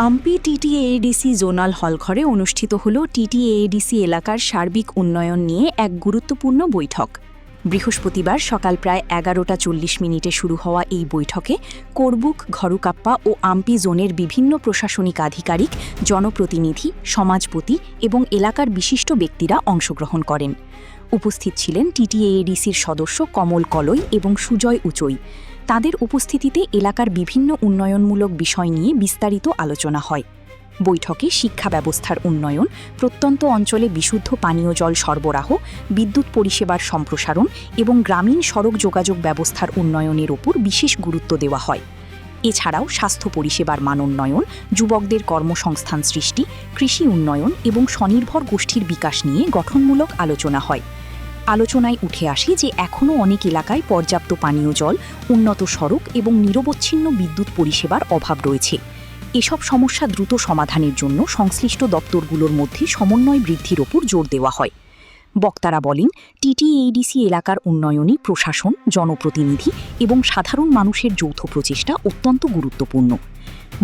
আম্পি TTADC zonal হলঘরে অনুষ্ঠিত হল TTADC এলাকার সার্বিক উন্নয়ন নিয়ে এক গুরুত্বপূর্ণ বৈঠক। বৃহস্পতিবার সকাল প্রায় 11:40 শুরু হওয়া এই বৈঠকে করবুক, ঘরুকাপ্পা ও আম্পি জোনের বিভিন্ন প্রশাসনিক আধিকারিক, জনপ্রতিনিধি, সমাজপতি এবং এলাকার বিশিষ্ট ব্যক্তিরা অংশগ্রহণ করেন। উপস্থিত ছিলেন টিটিএডিসির সদস্য কমল কলই এবং সুজয় উচই। তাদের উপস্থিতিতে এলাকার বিভিন্ন উন্নয়নমূলক বিষয় নিয়ে বিস্তারিত আলোচনা হয়। বৈঠকে শিক্ষা ব্যবস্থার উন্নয়ন, প্রত্যন্ত অঞ্চলে বিশুদ্ধ পানীয় জল সরবরাহ, বিদ্যুৎ পরিষেবার সম্প্রসারণ এবং গ্রামীণ সড়ক যোগাযোগ ব্যবস্থার উন্নয়নের ওপর বিশেষ গুরুত্ব দেওয়া হয়। এছাড়াও স্বাস্থ্য পরিষেবার মানোন্নয়ন, যুবকদের কর্মসংস্থান সৃষ্টি, কৃষি উন্নয়ন এবং স্বনির্ভর গোষ্ঠীর বিকাশ নিয়ে গঠনমূলক আলোচনা হয়। আলোচনায় উঠে আসে যে এখনও অনেক এলাকায় পর্যাপ্ত পানীয় জল, উন্নত সড়ক এবং নিরবচ্ছিন্ন বিদ্যুৎ পরিষেবার অভাব রয়েছে। এসব সমস্যা দ্রুত সমাধানের জন্য সংশ্লিষ্ট দপ্তরগুলোর মধ্যে সমন্বয় বৃদ্ধির ওপর জোর দেওয়া হয়। বক্তারা বলেন, টিটিএডিসি এলাকার উন্নয়নে প্রশাসন, জনপ্রতিনিধি এবং সাধারণ মানুষের যৌথ প্রচেষ্টা অত্যন্ত গুরুত্বপূর্ণ।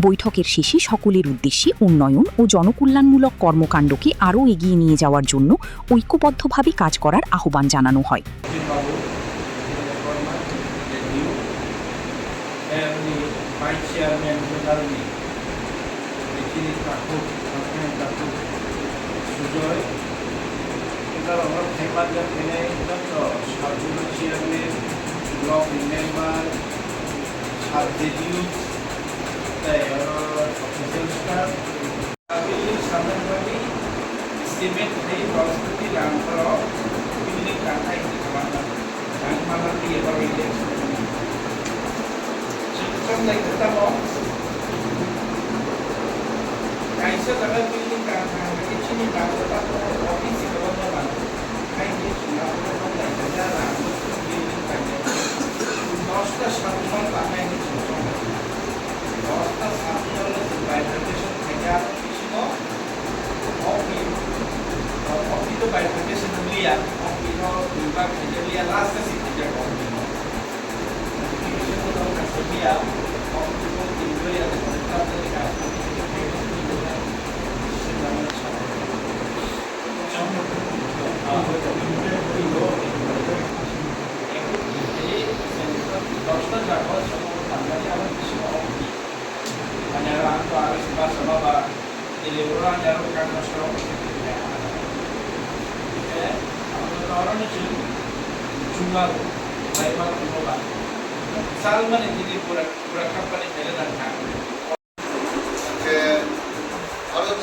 বৈঠকের শেষে সকলের উদ্দেশ্যে উন্নয়ন ও জনকল্যাণমূলক কর্মকাণ্ডকে আরও এগিয়ে নিয়ে যাওয়ার জন্য ঐক্যবদ্ধভাবে কাজ করার আহ্বান জানানো হয়।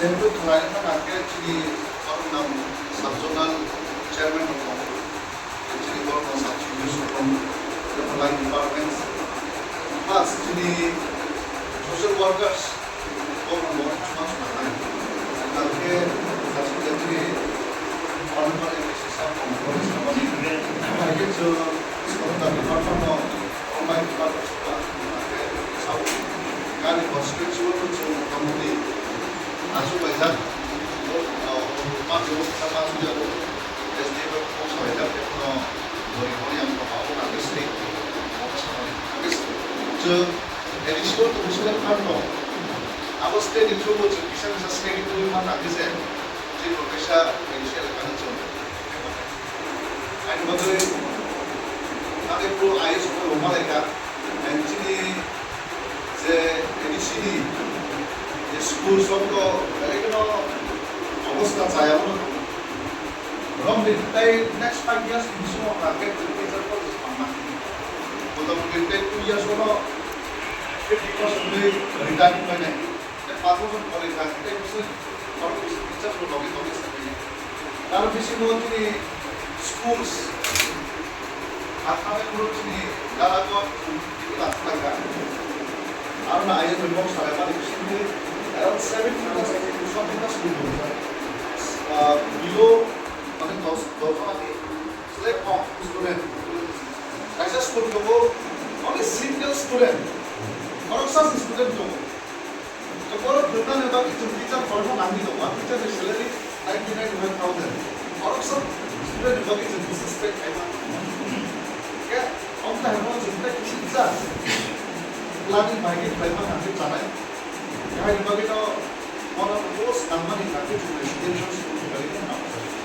যেহেতু ধরাইলাম আজকে যিনি আমার নাম সাবজোনাল চেয়ারম্যান দङ যিনি বড় সাবজুডিস দङ লাইন ডিপার্টমেন্টস প্লাস যিনি সোশ্যাল ওয়ার্কার্স দङ সমাজ মানাय তাকে আজকে যিনি অনলাইন বিশেষজ্ঞ কংগ্রেস সভাপতি আগে যে সরকার ডিপার্টমেন্ট অনলাইন ডিপার্টমেন্ট সাউ গানি কনস্টিটিউশন যে মোটামুটি 아주 외상 마지막 사람들하고 SD가 공사회장 때문에 머리 한번 하고 나겠으니 저 에디시벌 동시에 하는 아버 스테디 투고 저 비상사 스테디 투만 나게세 제 프로페셔 에디시얼 가는 점 아니 뭐들 나게 프로 아이스코 오마레가 엔지니 제 에디시니 স্কুল শব্দ বিভিন্ন অবস্থা চাই আমরা এবং তাই next 5 years mission target teacher for মোটামুটি 2 ইয়ার্স হলো 50% রিটায়ারমেন্ট হয় নাই 5 বছর পরে থাকে তাই বছর টিচার ফর লগে লগে থাকে তার বেশি মধ্যে স্কুলস আঠামে পুরো চিনি দাঁড়াবো ক্লাস লাগা আর না আইএস এবং সারা মানে বেশি around 70% something that's good. Below, I think those select off student. I just put the whole only single student. Or some student do. The whole Britain about it to teacher for one teacher is salary 99,000. Or some student about it to business pay. Yeah, on the heavens, in fact, planning my get by 100 time. Kaya yung bagay one of the most naman in country to residential